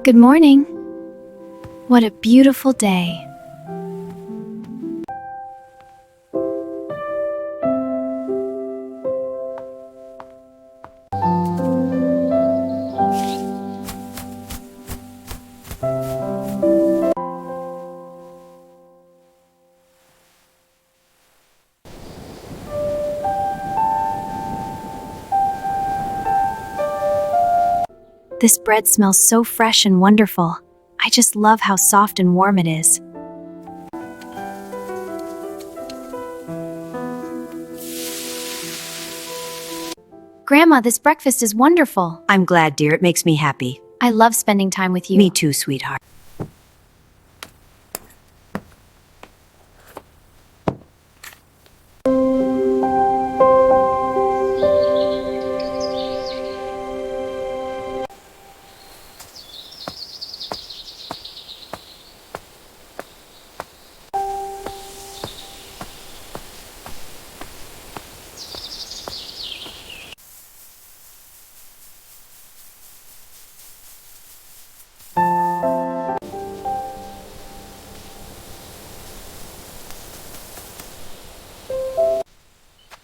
Good morning. What a beautiful day. This bread smells so fresh and wonderful. I just love how soft and warm it is. Grandma, this breakfast is wonderful. I'm glad, dear. It makes me happy. I love spending time with you. Me too, sweetheart.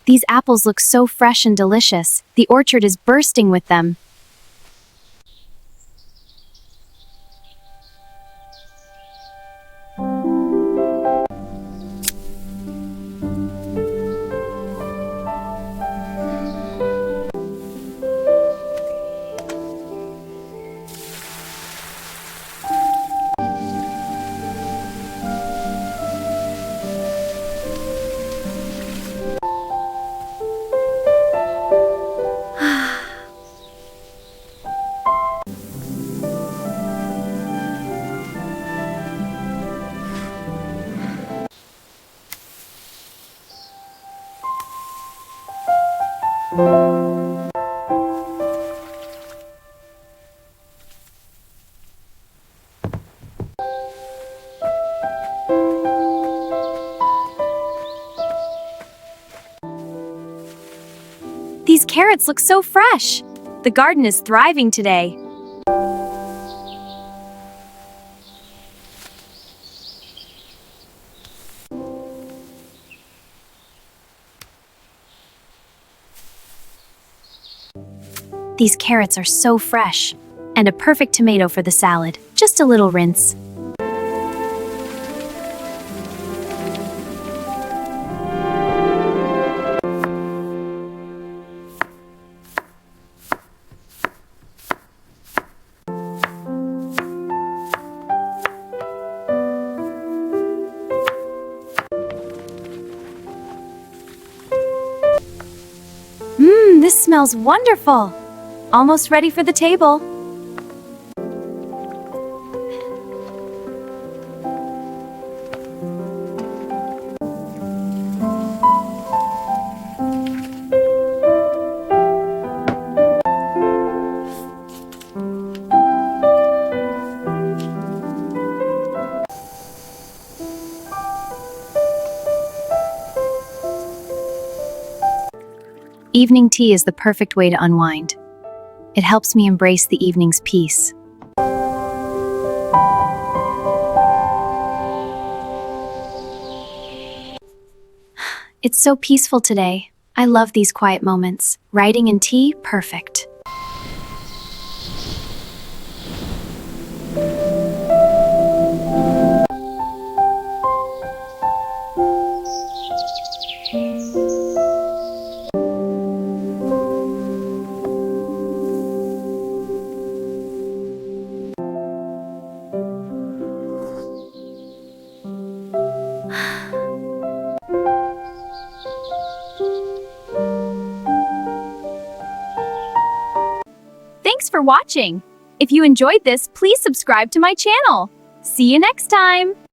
These apples look so fresh and delicious. The orchard is bursting with them. These carrots look so fresh. The garden is thriving today. These carrots are so fresh. And a perfect tomato for the salad. Just a little rinse. This smells wonderful. Almost ready for the table. Evening tea is the perfect way to unwind. It helps me embrace the evening's peace. It's so peaceful today. I love these quiet moments. Writing and tea, perfect. Thanks for watching. If you enjoyed this, please subscribe to my channel. See you next time.